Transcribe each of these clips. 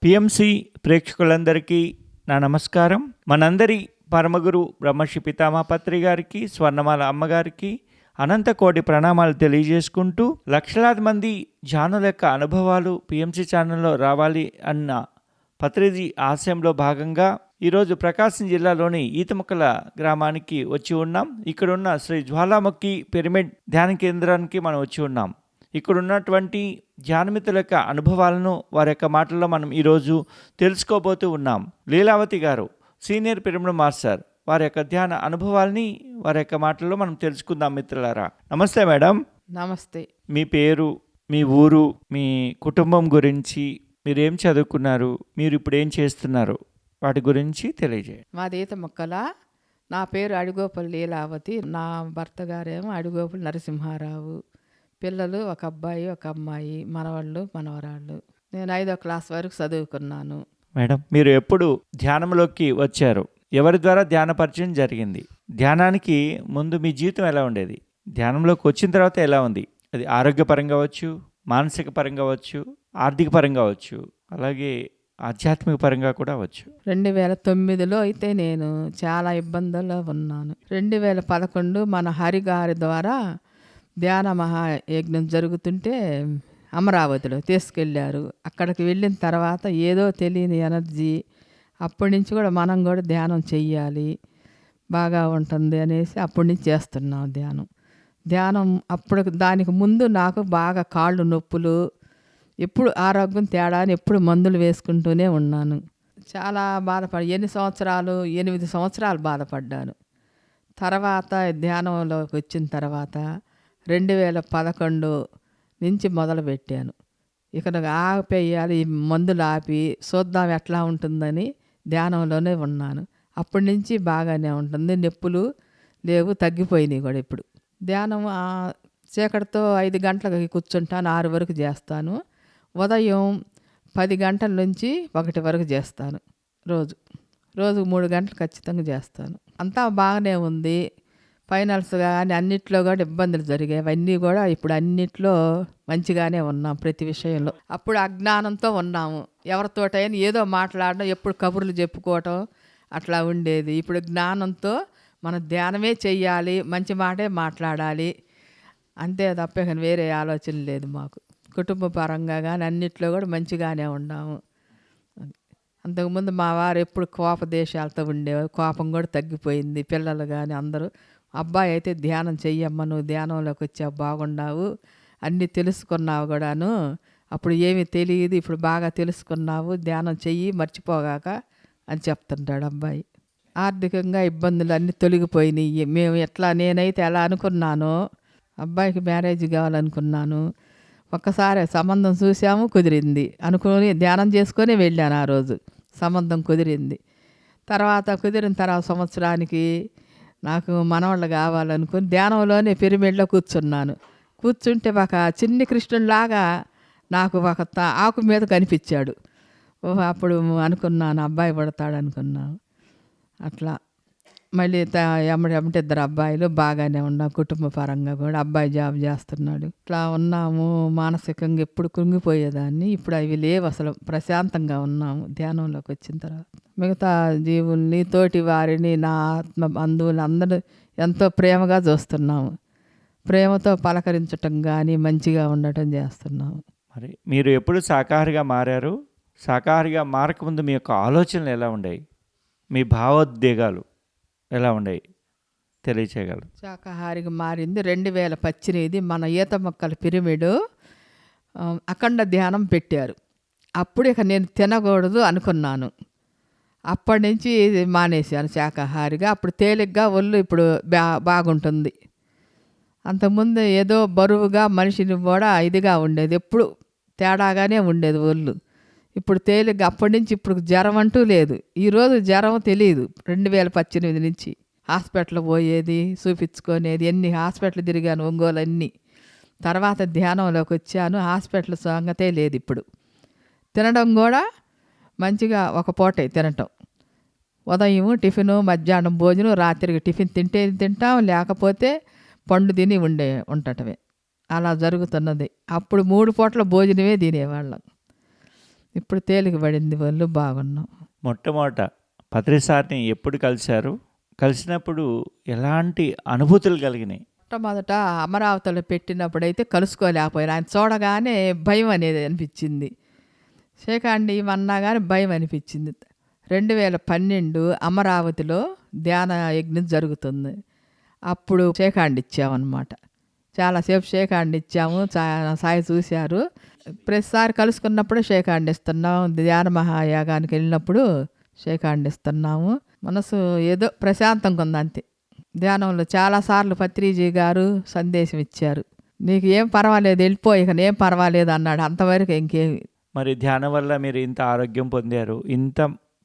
PMC ప్రేక్షకులందరికీ నా నమస్కారం. మనందరి పరమగురు బ్రహ్మర్షి పితామహ పత్రి గారికి, స్వర్ణమాల అమ్మగారికి అనంతకోటి ప్రణామాలు తెలియజేసుకుంటూ, లక్షలాది మంది జానుల యొక్క అనుభవాలు పిఎంసి ఛానల్లో రావాలి అన్న పత్రిజీ ఆశయంలో భాగంగా ఈరోజు ప్రకాశం జిల్లాలోని ఈతముక్కల గ్రామానికి వచ్చి ఉన్నాం. ఇక్కడున్న శ్రీ జ్వాలాముఖి పిరమిడ్ ధ్యాన కేంద్రానికి మనం వచ్చి ఉన్నాం. ఇక్కడ ఉన్నటువంటి ధ్యానమితుల యొక్క అనుభవాలను వారి యొక్క మాటల్లో మనం ఈరోజు తెలుసుకోబోతూ ఉన్నాం. లీలావతి గారు సీనియర్ పిరమిడ్ మాస్టర్, వారి యొక్క ధ్యాన అనుభవాల్ని వారి యొక్క మాటల్లో మనం తెలుసుకుందాం. మిత్రులారా, నమస్తే మేడం. నమస్తే. మీ పేరు, మీ ఊరు, మీ కుటుంబం గురించి, మీరేం చదువుకున్నారు, మీరు ఇప్పుడు ఏం చేస్తున్నారు, వాటి గురించి తెలియజేయండి. మాది ఈతముక్కల. నా పేరు అడిగోపల్లి లీలావతి. నా భర్త గారేమో అడిగోపల్లి నరసింహారావు. పిల్లలు ఒక అబ్బాయి ఒక అమ్మాయి, మనవాళ్ళు మనవరాళ్ళు. నేను 5వ క్లాస్ వరకు చదువుకున్నాను. మేడం, మీరు ఎప్పుడు ధ్యానంలోకి వచ్చారు? ఎవరి ద్వారా ధ్యాన పరిచయం జరిగింది? ధ్యానానికి ముందు మీ జీవితం ఎలా ఉండేది? ధ్యానంలోకి వచ్చిన తర్వాత ఎలా ఉంది? అది ఆరోగ్యపరంగా అవ్వచ్చు, మానసిక పరంగా అవ్వచ్చు, ఆర్థిక పరంగా అవ్వచ్చు, అలాగే ఆధ్యాత్మిక పరంగా కూడా అవ్వచ్చు. 2009లో అయితే నేను చాలా ఇబ్బందుల్లో ఉన్నాను. 2011 మన హరిగారి ద్వారా ధ్యాన మహాయజ్ఞం జరుగుతుంటే అమరావతిలో తీసుకెళ్ళారు. అక్కడికి వెళ్ళిన తర్వాత ఏదో తెలియని ఎనర్జీ, అప్పటి నుంచి కూడా మనం కూడా ధ్యానం చెయ్యాలి, బాగా ఉంటుంది అనేసి అప్పటి నుంచి చేస్తున్నాం ధ్యానం. అప్పుడు దానికి ముందు నాకు బాగా కాళ్ళు నొప్పులు, ఎప్పుడు ఆరోగ్యం తేడా అని ఎప్పుడు మందులు వేసుకుంటూనే ఉన్నాను. చాలా ఎన్ని సంవత్సరాలు, 8 సంవత్సరాలు బాధపడ్డాను. తర్వాత ధ్యానంలోకి వచ్చిన తర్వాత 2011 నుంచి మొదలుపెట్టాను. ఇక్కడ ఆపేయాలి, మందులు ఆపి చూద్దాం ఎట్లా ఉంటుందని ధ్యానంలోనే ఉన్నాను. అప్పటి నుంచి బాగానే ఉంటుంది, నొప్పులు లేవు, తగ్గిపోయినాయి కూడా. ఇప్పుడు ధ్యానం చీకటితో 5 గంటలకి కూర్చుంటాను, 6 వరకు చేస్తాను. ఉదయం 10 గంటల నుంచి 1 వరకు చేస్తాను. రోజు 3 గంటలు ఖచ్చితంగా చేస్తాను. అంతా బాగానే ఉంది. ఫైనల్స్ కానీ అన్నిట్లో కూడా ఇబ్బందులు జరిగాయి. అవన్నీ కూడా ఇప్పుడు అన్నిట్లో మంచిగానే ఉన్నాం ప్రతి విషయంలో. అప్పుడు అజ్ఞానంతో ఉన్నాము, ఎవరితోటైనా ఏదో మాట్లాడడం, ఎప్పుడు కబుర్లు చెప్పుకోవటం అట్లా ఉండేది. ఇప్పుడు జ్ఞానంతో మనం ధ్యానమే చెయ్యాలి, మంచి మాటే మాట్లాడాలి, అంతే తప్ప కానీ వేరే ఆలోచన లేదు మాకు. కుటుంబ పరంగా కానీ అన్నిట్లో కూడా మంచిగానే ఉన్నాము. అంతకుముందు మా వారు ఎప్పుడు కోపదేశాలతో ఉండేవారు, కోపం కూడా తగ్గిపోయింది. పిల్లలు కానీ అందరూ, అబ్బాయి అయితే ధ్యానం చెయ్యమ్మ, నువ్వు ధ్యానంలోకి వచ్చావు, బాగున్నావు, అన్నీ తెలుసుకున్నావు కూడాను, అప్పుడు ఏమీ తెలియదు, ఇప్పుడు బాగా తెలుసుకున్నావు, ధ్యానం చెయ్యి మర్చిపోగాక అని చెప్తుంటాడు అబ్బాయి. ఆర్థికంగా ఇబ్బందులు అన్నీ తొలగిపోయినాయి. మేము నేనైతే ఎలా అనుకున్నానో, అబ్బాయికి మ్యారేజ్ కావాలనుకున్నాను. ఒక్కసారి సంబంధం చూసాము, కుదిరింది, అనుకుని ధ్యానం చేసుకొని వెళ్ళాను. ఆ రోజు సంబంధం కుదిరింది. కుదిరిన తర్వాత సంవత్సరానికి నాకు మనవాళ్ళు కావాలనుకుని ధ్యానంలోనే పిరమిడ్లో కూర్చుంటే ఒక చిన్ని కృష్ణుడిలాగా నాకు ఒక ఆకు మీద కనిపించాడు. అప్పుడు అనుకున్నాను అబ్బాయి పడతాడు అనుకున్నాను. అట్లా మళ్ళీ ఎమ్మటి 2 అబ్బాయిలు, బాగానే ఉన్నాం. కుటుంబ పరంగా కూడా అబ్బాయి జాబ్ చేస్తున్నాడు. ఇట్లా ఉన్నాము. మానసికంగా ఎప్పుడు కృంగిపోయేదాన్ని, ఇప్పుడు అవి లేవు, అసలు ప్రశాంతంగా ఉన్నాము ధ్యానంలోకి వచ్చిన తర్వాత. మిగతా జీవుల్ని, తోటి వారిని, నా ఆత్మ బంధువులు అందరూ ఎంతో ప్రేమగా చూస్తున్నాము. ప్రేమతో పలకరించటం కానీ మంచిగా ఉండటం చేస్తున్నాము. మరి మీరు ఎప్పుడు శాకాహారిగా మారారు? శాకాహారిగా మారకముందు మీ యొక్క ఆలోచనలు ఎలా ఉండేవి? మీ భావోద్వేగాలు ఎలా ఉండేవి తెలియచేయగలరు? శాకాహారిగా మారింది 2018 మన ఈతముక్కల పిరమిడ్ అఖండ ధ్యానం పెట్టారు. అప్పుడు ఇక నేను తినకూడదు అనుకున్నాను. అప్పటి నుంచి మానేశాను శాకాహారిగా. అప్పుడు తేలిగ్గా ఒళ్ళు ఇప్పుడు బాగుంటుంది. అంతకుముందు ఏదో బరువుగా మనిషిని కూడా ఇదిగా ఉండేది, ఎప్పుడు తేడాగానే ఉండేది ఒళ్ళు. ఇప్పుడు తేలిగ్గా, అప్పటి నుంచి ఇప్పుడు జ్వరం అంటూ లేదు. ఈరోజు జ్వరం తెలియదు. 2018 నుంచి హాస్పిటల్ పోయేది, చూపించుకునేది, ఎన్ని హాస్పిటల్ తిరిగాను, ఒంగోలు అన్నీ. తర్వాత ధ్యానంలోకి వచ్చాను, హాస్పిటల్ సంగతే లేదు. ఇప్పుడు తినడం కూడా మంచిగా ఒక పూటే తినటం. ఉదయం టిఫిను, మధ్యాహ్నం భోజనం, రాత్రికి టిఫిన్ తింటే తింటాం, లేకపోతే పండు తిని ఉండటమే. అలా జరుగుతున్నది. అప్పుడు 3 పూటల భోజనమే తినేవాళ్ళం. ఇప్పుడు తేలిక పడింది, ఒళ్ళు బాగున్నాం. మొట్టమొదట పత్రిసారిని ఎప్పుడు కలిశారు? కలిసినప్పుడు ఎలాంటి అనుభూతులు కలిగినాయి? మొట్టమొదట అమరావతిలో పెట్టినప్పుడైతే కలుసుకోలేకపోయినా, ఆయన చూడగానే భయం అనేది అనిపించింది. శేఖాండి ఇవన్నా కానీ భయం అనిపించింది. 2012 అమరావతిలో ధ్యాన యజ్ఞం జరుగుతుంది. అప్పుడు శేఖాండి ఇచ్చామన్నమాట. చాలాసేపు షేక్ ఇచ్చాము. సాయి చూశారు. ప్రతిసారి కలుసుకున్నప్పుడు షేక్ ఇస్తున్నాం. ధ్యాన మహాయాగానికి వెళ్ళినప్పుడు షేక్ ఇస్తున్నాము. మనసు ఏదో ప్రశాంతంగా ఉంది అంతే. ధ్యానంలో చాలాసార్లు పత్రిజీ గారు సందేశం ఇచ్చారు, నీకు ఏం పర్వాలేదు, వెళ్ళిపో, ఇక ఏం పర్వాలేదు అన్నాడు. అంతవరకు ఇంకేమి. మరి ధ్యానం వల్ల మీరు ఇంత ఆరోగ్యం పొందారు, ఇంత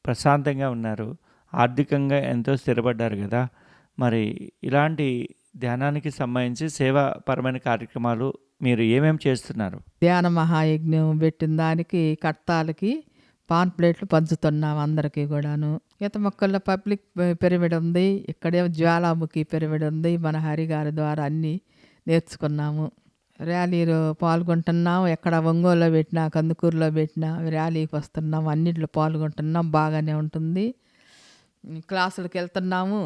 ప్రశాంతంగా ఉన్నారు, ఆర్థికంగా ఎంతో స్థిరపడ్డారు కదా. మరి ఇలాంటి ధ్యానానికి సంబంధించి సేవాపరమైన కార్యక్రమాలు మీరు ఏమేమి చేస్తున్నారు? ధ్యాన మహాయజ్ఞం పెట్టిన దానికి కట్టాలకి పాన్ప్లేట్లు పంచుతున్నాం అందరికీ కూడాను. ఈత మొక్కల్లో పబ్లిక్ పిరమిడ్ ఉంది, ఇక్కడేమో జ్వాలాముఖి పిరమిడ్ ఉంది. మన హరిగారి ద్వారా అన్నీ నేర్చుకున్నాము. ర్యాలీలో పాల్గొంటున్నాం. ఎక్కడ ఒంగోలులో పెట్టినా, కందుకూరులో పెట్టినా ర్యాలీకి వస్తున్నాం. అన్నింటిలో పాల్గొంటున్నాం. బాగానే ఉంటుంది. క్లాసులకు వెళ్తున్నాము.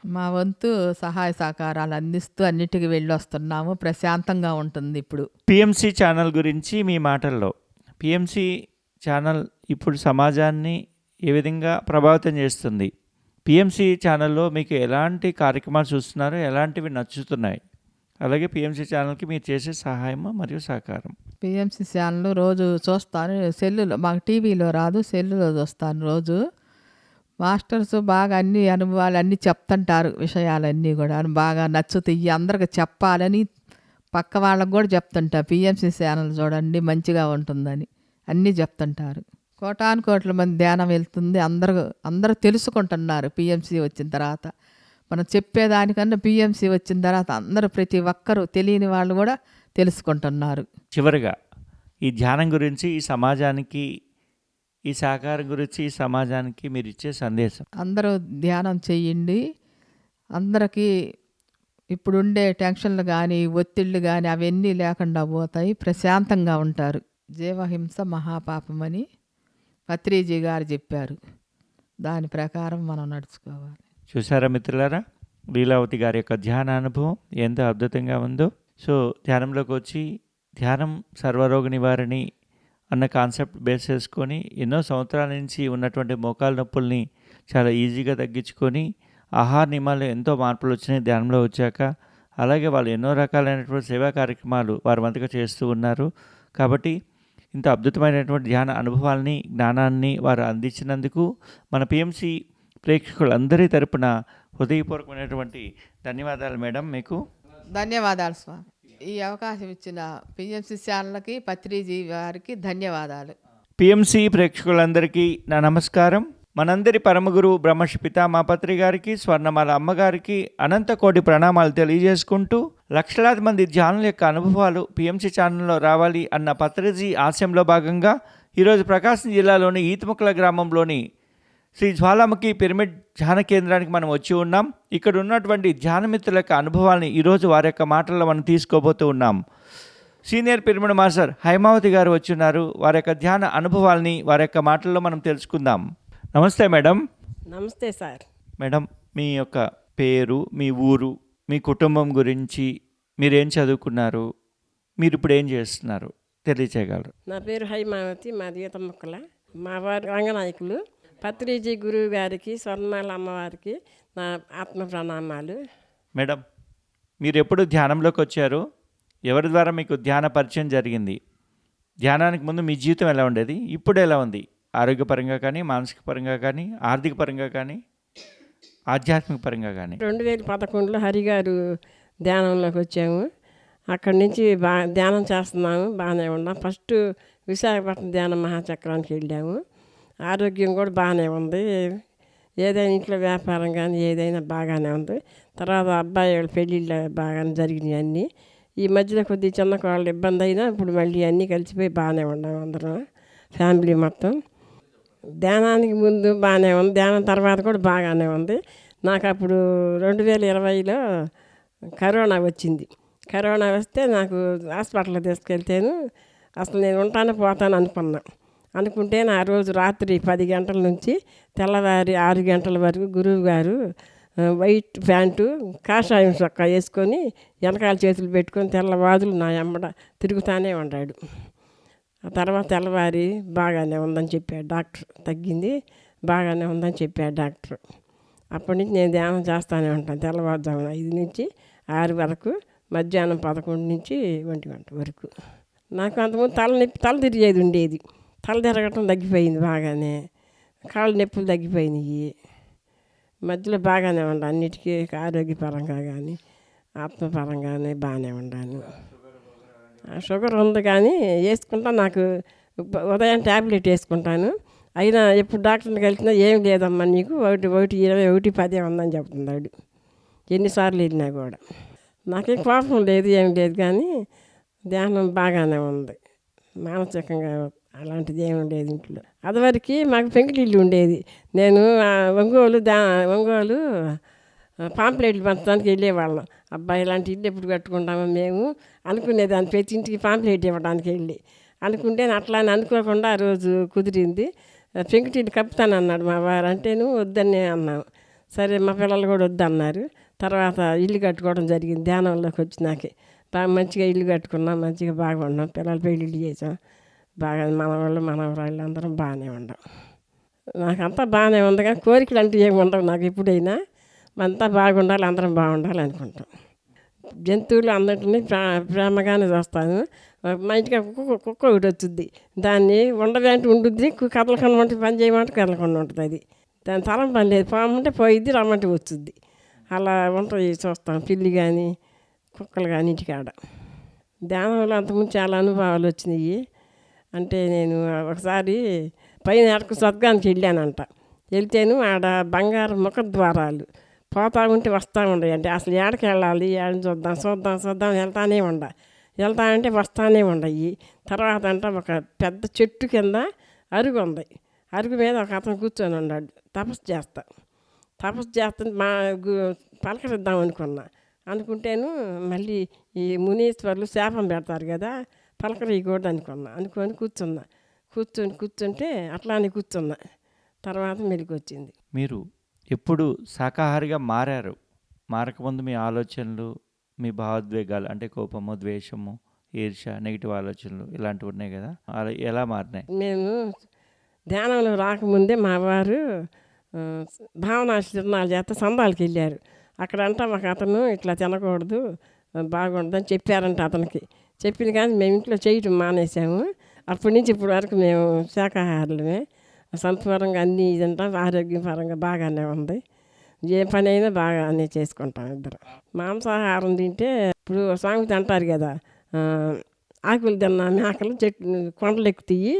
మా వంతు సహాయ సహకారాలు అందిస్తూ అన్నిటికీ వెళ్ళి వస్తున్నాము. ప్రశాంతంగా ఉంటుంది. ఇప్పుడు పిఎంసి ఛానల్ గురించి మీ మాటల్లో, పిఎంసి ఛానల్ ఇప్పుడు సమాజాన్ని ఏ విధంగా ప్రభావితం చేస్తుంది? పిఎంసి ఛానల్లో మీకు ఎలాంటి కార్యక్రమాలు చూస్తున్నారు, ఎలాంటివి నచ్చుతున్నాయి? అలాగే పిఎంసి ఛానల్కి మీరు చేసే సహాయం మరియు సహకారం. పిఎంసి ఛానల్ రోజు చూస్తాను. సెల్లులో, మాకు టీవీలో రాదు, సెల్లులో చూస్తాను రోజు. మాస్టర్స్ బాగా అన్ని అనుభవాలు అన్నీ చెప్తుంటారు, విషయాలన్నీ కూడా బాగా నచ్చుతాయి. అందరికి చెప్పాలని పక్క వాళ్ళకు కూడా చెప్తుంటా, పిఎంసి ఛానల్ చూడండి మంచిగా ఉంటుందని అన్నీ చెప్తుంటారు. కోటాను కోట్ల మంది ధ్యానం వెళ్తుంది. అందరూ తెలుసుకుంటున్నారు పిఎంసి వచ్చిన తర్వాత. మనం చెప్పేదానికన్నా పిఎంసి వచ్చిన తర్వాత అందరూ, ప్రతి ఒక్కరూ, తెలియని వాళ్ళు కూడా తెలుసుకుంటున్నారు. చివరిగా ఈ ధ్యానం గురించి ఈ సమాజానికి, ఈ సహకారం గురించి ఈ సమాజానికి మీరు ఇచ్చే సందేశం? అందరూ ధ్యానం చెయ్యండి. అందరికీ ఇప్పుడుండే టెన్షన్లు కానీ, ఒత్తిళ్ళు కానీ అవన్నీ లేకుండా పోతాయి. ప్రశాంతంగా ఉంటారు. జీవహింస మహాపాపమని పత్రిజీ గారు చెప్పారు. దాని ప్రకారం మనం నడుచుకోవాలి. చూసారా మిత్రులారా, లీలావతి గారి యొక్క ధ్యాన అనుభవం ఎంత అద్భుతంగా ఉందో. సో ధ్యానంలోకి వచ్చి ధ్యానం సర్వరోగ నివారణి అన్న కాన్సెప్ట్ బేస్ చేసుకొని ఎన్నో సంవత్సరాల నుంచి ఉన్నటువంటి మోకాలు నొప్పుల్ని చాలా ఈజీగా తగ్గించుకొని ఆహార నియమాల్లో ఎంతో మార్పులు వచ్చినాయి ధ్యానంలో వచ్చాక. అలాగే వాళ్ళు ఎన్నో రకాలైనటువంటి సేవా కార్యక్రమాలు వారి వంతుగా చేస్తూ ఉన్నారు. కాబట్టి ఇంత అద్భుతమైనటువంటి ధ్యాన అనుభవాల్ని, జ్ఞానాన్ని వారు అందించినందుకు మన పిఎంసి ప్రేక్షకులందరి తరపున హృదయపూర్వకమైనటువంటి ధన్యవాదాలు మేడం. మీకు ధన్యవాదాలు స్వామి. ఈ అవకాశం ఇచ్చిన పిఎంసి ఛానల్కి, పత్రిజీ వారికి ధన్యవాదాలు. పిఎంసి ప్రేక్షకులందరికీ నా నమస్కారం. మనందరి పరమగురు బ్రహ్మర్షి పితామహపత్రి గారికి, స్వర్ణమాల అమ్మగారికి అనంత కోటి ప్రణామాలు తెలియజేసుకుంటూ, లక్షలాది మంది ధ్యానుల యొక్క అనుభవాలు పిఎంసి ఛానల్లో రావాలి అన్న పత్రిజీ ఆశయంలో భాగంగా ఈరోజు ప్రకాశం జిల్లాలోని ఈతముక్కల గ్రామంలోని శ్రీ జ్వాలాముఖి పిరమిడ్ ధ్యాన కేంద్రానికి మనం వచ్చి ఉన్నాం. ఇక్కడ ఉన్నటువంటి ధ్యానమిత్రుల యొక్క అనుభవాల్ని ఈరోజు వారి యొక్క మాటల్లో మనం తీసుకోబోతూ ఉన్నాం. సీనియర్ పిరమిడ్ మాస్టర్ హైమావతి గారు వచ్చి ఉన్నారు. వారి యొక్క ధ్యాన అనుభవాల్ని వారి యొక్క మాటల్లో మనం తెలుసుకుందాం. నమస్తే మేడం. నమస్తే సార్. మేడం, మీ యొక్క పేరు, మీ ఊరు, మీ కుటుంబం గురించి, మీరేం చదువుకున్నారు, మీరు ఇప్పుడు ఏం చేస్తున్నారు తెలియచేయగలరు? నా పేరు హైమావతి, మాది ఈతముక్కల. మా వారి రంగనాయకులు. పత్రిజీ గురువు గారికి, స్వర్ణమాల అమ్మవారికి నా ఆత్మ ప్రణామాలు. మేడం, మీరు ఎప్పుడు ధ్యానంలోకి వచ్చారు? ఎవరి ద్వారా మీకు ధ్యాన పరిచయం జరిగింది? ధ్యానానికి ముందు మీ జీవితం ఎలా ఉండేది, ఇప్పుడు ఎలా ఉంది? ఆరోగ్యపరంగా కానీ, మానసిక పరంగా కానీ, ఆర్థిక పరంగా కానీ, ఆధ్యాత్మిక పరంగా కానీ. 2011లో హరిగారు ధ్యానంలోకి వచ్చాము. అక్కడి నుంచి ధ్యానం చేస్తున్నాము, బాగానే ఉన్నాం. ఫస్ట్ విశాఖపట్నం ధ్యాన మహాచక్రానికి వెళ్ళాము. ఆరోగ్యం కూడా బాగానే ఉంది. ఏదైనా ఇంట్లో వ్యాపారం కానీ ఏదైనా బాగానే ఉంది. తర్వాత అబ్బాయి వాళ్ళ పెళ్ళిళ్ళు బాగానే జరిగినాయి అన్నీ. ఈ మధ్యలో కొద్దిగా చిన్న వాళ్ళు ఇబ్బంది అయినా ఇప్పుడు మళ్ళీ అన్నీ కలిసిపోయి బాగానే ఉన్నాం అందరం, ఫ్యామిలీ మొత్తం. ధ్యానానికి ముందు బాగానే ఉంది, ధ్యానం తర్వాత కూడా బాగానే ఉంది. నాకు అప్పుడు 2020లో కరోనా వచ్చింది. కరోనా వస్తే నాకు హాస్పిటల్కి తీసుకెళ్తేను అసలు నేను ఉంటాను పోతాను అనుకున్నా. అనుకుంటే నా రోజు రాత్రి 10 గంటల నుంచి తెల్లవారి 6 గంటల వరకు గురువు గారు వైట్ ప్యాంటు కాషాయం చొక్కా వేసుకొని వెనకాల చేతులు పెట్టుకొని తెల్లవాదులు నా ఎమ్మడ తిరుగుతానే ఉన్నాడు. ఆ తర్వాత తెల్లవారి బాగానే ఉందని చెప్పాడు డాక్టర్. తగ్గింది, బాగానే ఉందని చెప్పాడు డాక్టర్. అప్పటి నుంచి నేను ధ్యానం చేస్తూనే ఉంటాను తెల్లవారుజామున 5 నుంచి 6 వరకు, మధ్యాహ్నం 11 నుంచి 1 గంట వరకు. నాకు అంతకుముందు తల తిరిగేది ఉండేది. తల తిరగటం తగ్గిపోయింది బాగానే, కాళ్ళు నొప్పులు తగ్గిపోయినాయి. మధ్యలో బాగానే ఉండాను, అన్నిటికీ ఆరోగ్యపరంగా కానీ ఆత్మపరంగానే బాగానే ఉన్నాను. షుగర్ ఉంది కానీ వేసుకుంటా. నాకు ఉదయం ట్యాబ్లెట్ వేసుకుంటాను. అయినా ఎప్పుడు డాక్టర్ని కలిసినా ఏం లేదమ్మా నీకు 1/20 1/10 ఉందని చెప్తున్నాడు. ఎన్నిసార్లు వెళ్ళినా కూడా నాకేం కోపం లేదు, ఏం లేదు, కానీ ధ్యానం బాగానే ఉంది. మానసికంగా అలాంటిది ఏమి లేదు ఇంట్లో. అదివరకు మాకు పెంకుటిల్లు ఉండేది. నేను ఒంగోలు పాంప్లెట్లు పంచడానికి వెళ్ళేవాళ్ళం. అబ్బాయి ఇలాంటి ఇల్లు ఎప్పుడు కట్టుకుంటామో మేము అనుకునేదాన్ని, ప్రతి ఇంటికి పాంప్లెట్ ఇవ్వడానికి వెళ్ళి అనుకుంటే అట్లా అని అనుకోకుండా ఆ రోజు కుదిరింది. పెంకుటిల్లు కప్పుతానన్నాడు మా వారు. అంటేను వద్దని అన్నాము. సరే మా పిల్లలు కూడా వద్దన్నారు. తర్వాత ఇల్లు కట్టుకోవడం జరిగింది. ధ్యానంలోకి వచ్చినాకే బాగా మంచిగా ఇల్లు కట్టుకున్నాం, మంచిగా బాగున్నాం. పిల్లలు పెళ్ళిళ్ళు చేసాం బాగా. మనవాళ్ళు మనవరాళ్ళు అందరం బాగానే ఉన్నాం. నాకంతా బాగానే ఉంది, కానీ కోరికలు అంటూ ఏమి ఉండవు నాకు. ఎప్పుడైనా అంతా బాగుండాలి, అందరం బాగుండాలి అనుకుంటాం. జంతువులు అందరినీ ప్రేమగానే చూస్తాను. మా ఇంటికి కుక్క ఒకటి వచ్చింది. దాన్ని ఉండదంటే ఉండుద్ది, కదలకుండా ఉంటే పని చేయమంటే కదలకుండా ఉంటుంది. అది దాని తరం పని లేదు, పోమంటే పోయిద్ది, రమ్మంటే వచ్చుద్ది. అలా ఉంటుంది. చూస్తాం పిల్లి కానీ కుక్కలు కానీ ఇంటికాడ. ధ్యానంలో అంతకుముందు చాలా అనుభవాలు వచ్చినాయి. అంటే నేను ఒకసారి పైన ఎడకు స్వర్గానికి వెళ్ళానంట. వెళ్తేను ఆడ బంగారు ముఖద్వారాలు పోతా ఉంటే వస్తూ ఉండవు. అంటే అసలు ఏడకి వెళ్ళాలి, ఏడని చూద్దాం వెళ్తానంటే వస్తానే ఉండయి. తర్వాత అంట ఒక పెద్ద చెట్టు కింద అరుగు ఉంది. అరుగు మీద ఒక అతను కూర్చొని ఉన్నాడు. తపస్సు చేస్తాను పలకరిద్దాం అనుకుంటేను మళ్ళీ ఈ మునీశ్వర్లు శాపం పెడతారు కదా, పలకరియకూడదు అనుకొని కూర్చుంటే అట్లానే కూర్చున్నా. తర్వాత మెలికి వచ్చింది. మీరు ఎప్పుడు శాకాహారిగా మారకముందు మీ ఆలోచనలు, మీ భావోద్వేగాలు అంటే కోపము, ద్వేషము, ఈర్ష్య, నెగిటివ్ ఆలోచనలు ఇలాంటివి ఉన్నాయి కదా, అలా ఎలా మారినాయి? మేము ధ్యానంలో రాకముందే మా వారు భావనాశీర్ణాలు చేస్తే సందాలకి వెళ్ళారు. అక్కడంట ఒక అతను ఇట్లా తినకూడదు, బాగుండదని చెప్పారంట అతనికి. చెప్పిన కానీ మేము ఇంట్లో చేయటం మానేసాము. అప్పటి నుంచి ఇప్పటి వరకు మేము శాకాహారులమే. సంపూర్ణంగా అన్నీ తింటాం, ఆరోగ్యపరంగా బాగానే ఉంది. ఏ పని అయినా బాగానే చేసుకుంటాం ఇద్దరు. మాంసాహారం తింటే ఇప్పుడు సామెత అంటారు కదా, ఆకులు తిన్న మేకలు చెట్లు కొండలు ఎక్కుతాయి,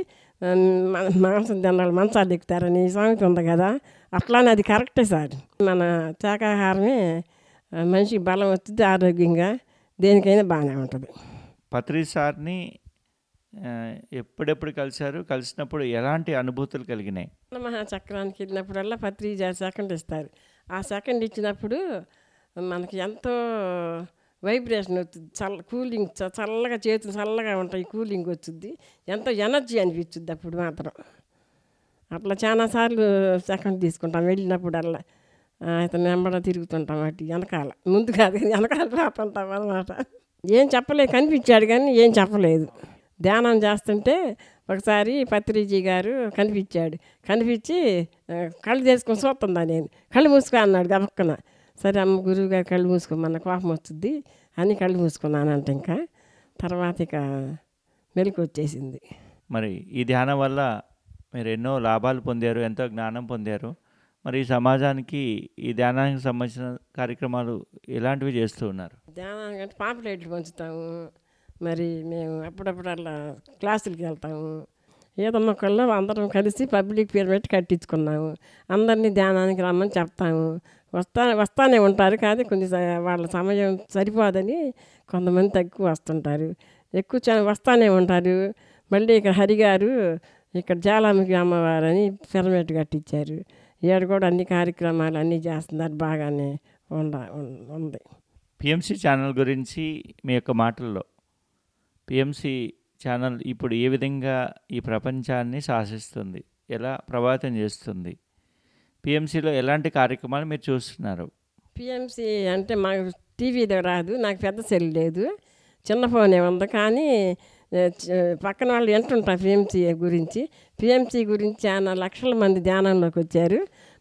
మాంసం తిన్నాళ్ళు మంచాలు ఎక్కుతారని సామెత ఉంది కదా, అట్లానే అది కరెక్టే సార్. మన శాకాహారమే మనిషికి బలం వస్తుంది, ఆరోగ్యంగా దేనికైనా బాగానే ఉంటుంది. పత్రి సార్ని ఎప్పుడెప్పుడు కలిసినప్పుడు ఎలాంటి అనుభూతులు కలిగినాయి? మహాచక్రానికి వెళ్ళినప్పుడల్లా పత్రి సెకండ్ ఇస్తారు. ఆ సెకండ్ ఇచ్చినప్పుడు మనకి ఎంతో వైబ్రేషన్ వస్తుంది, కూలింగ్, చల్లగా చేతులు చల్లగా ఉంటాయి, కూలింగ్ వచ్చింది, ఎంతో ఎనర్జీ అనిపించుద్ది అప్పుడు మాత్రం. అట్లా చాలాసార్లు సెకండ్ తీసుకుంటాం వెళ్ళినప్పుడల్లా. అతను వెంబడ తిరుగుతుంటాం, అటు వెనకాల, ముందు కాదు వెనకాల రాతుంటాం అన్నమాట. ఏం చెప్పలేదు, కనిపించాడు కానీ ఏం చెప్పలేదు. ధ్యానం చేస్తుంటే ఒకసారి పత్రిజీ గారు కనిపించి కళ్ళు తెరుచుకొని చూస్తుందా, నేను కళ్ళు మూసుకో అన్నాడు గబక్కన. సరే అమ్మ గురువు గారు కళ్ళు మూసుకోమన్న, కోపం వచ్చింది అని కళ్ళు మూసుకున్నానంట. ఇంకా తర్వాత ఇక మెలకు వచ్చేసింది. మరి ఈ ధ్యానం వల్ల మీరు ఎన్నో లాభాలు పొందారు, ఎంతో జ్ఞానం పొందారు. మరి ఈ సమాజానికి ఈ ధ్యానానికి సంబంధించిన కార్యక్రమాలు ఎలాంటివి చేస్తూ ఉన్నారు? ధ్యానానికి అంటే పాంప్లెట్లు పంచుతాము, మరి మేము అప్పుడప్పుడు అలా క్లాసులకి వెళ్తాము. ఈత మొక్కల్లో అందరం కలిసి పబ్లిక్ పేరు పెట్టి కట్టించుకున్నాము. అందరినీ ధ్యానానికి రమ్మని చెప్తాము. వస్తానే ఉంటారు, కానీ వాళ్ళ సమయం సరిపోదని కొంతమంది తక్కువ వస్తుంటారు, ఎక్కువ వస్తానే ఉంటారు. మళ్ళీ ఇక్కడ హరిగారు ఇక్కడ జాలాముఖి అమ్మవారని పిరమిడ్ కట్టించారు. ఈడ కూడా అన్ని కార్యక్రమాలు అన్నీ చేస్తున్నారు, బాగానే ఉంది. పిఎంసి ఛానల్ గురించి మీ యొక్క మాటల్లో, పిఎంసి ఛానల్ ఇప్పుడు ఏ విధంగా ఈ ప్రపంచాన్ని శాసిస్తుంది, ఎలా ప్రభావితం చేస్తుంది? పిఎంసిలో ఎలాంటి కార్యక్రమాలు మీరు చూస్తున్నారు? పిఎంసి అంటే మాకు టీవీలో రాదు, నాకు పెద్ద సెల్ లేదు, చిన్న ఫోనే ఉంది. కానీ పక్కన వాళ్ళు వింటుంటారు పిఎంసి గురించి చాలా లక్షల మంది ధ్యానంలోకి వచ్చారు.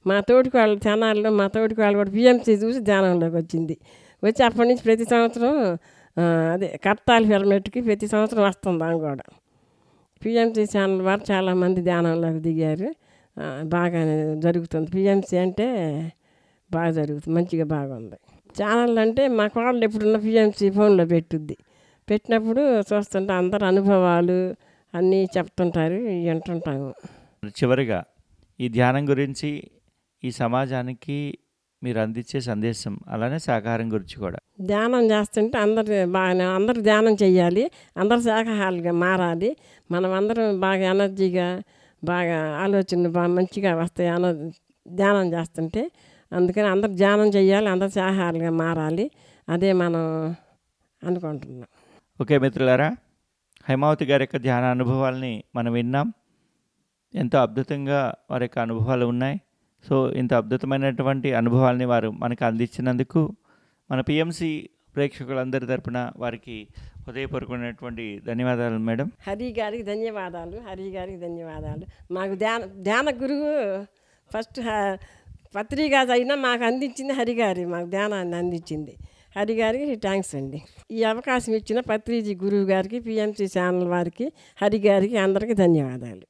మా తోటికి వాళ్ళ ఛానల్లో మా తోటికి వాళ్ళు కూడా పిఎంసి చూసి ధ్యానంలోకి వచ్చి అప్పటి నుంచి ప్రతి సంవత్సరం అదే కర్తాలి పిరమిడ్కి ప్రతి సంవత్సరం వస్తుంది ఆమె కూడా. పిఎంసి ఛానల్ వారు చాలామంది ధ్యానంలోకి దిగారు. బాగా జరుగుతుంది. పిఎంసి అంటే బాగా జరుగుతుంది, మంచిగా బాగుంది. ఛానల్ అంటే మా కోడలు ఎప్పుడున్న పిఎంసి ఫోన్లో పెట్టినప్పుడు చూస్తుంటే అందరు అనుభవాలు అన్నీ చెప్తుంటారు, వింటుంటాము. చివరిగా ఈ ధ్యానం గురించి ఈ సమాజానికి మీరు అందించే సందేశం, అలానే సహకారం గురించి కూడా. ధ్యానం చేస్తుంటే అందరూ ధ్యానం చేయాలి, అందరు శాఖాహారులుగా మారాలి. మనం అందరం బాగా ఎనర్జీగా బాగా ఆలోచనలు బాగా మంచిగా వస్తాయి ధ్యానం చేస్తుంటే. అందుకని అందరు ధ్యానం చేయాలి, అందరు శాఖాహారులుగా మారాలి. అదే మనం అనుకుంటున్నాం. ఓకే మిత్రులారా, హైమావతి గారి యొక్క ధ్యాన అనుభవాల్ని మనం విన్నాం. ఎంతో అద్భుతంగా వారి యొక్క అనుభవాలు ఉన్నాయి. సో ఇంత అద్భుతమైనటువంటి అనుభవాల్ని వారు మనకు అందించినందుకు మన పిఎంసి ప్రేక్షకులందరి తరపున వారికి హృదయపూర్వకమైనటువంటి ధన్యవాదాలు మేడం. హరి గారికి ధన్యవాదాలు. మాకు ధ్యాన గురువు ఫస్ట్ పత్రికా అయినా మాకు అందించింది హరిగారి, మాకు ధ్యానాన్ని అందించింది హరిగారికి థ్యాంక్స్ అండి. ఈ అవకాశం ఇచ్చిన పత్రిజీ గురువు గారికి, పిఎంసి ఛానల్ వారికి, హరిగారికి అందరికీ ధన్యవాదాలు.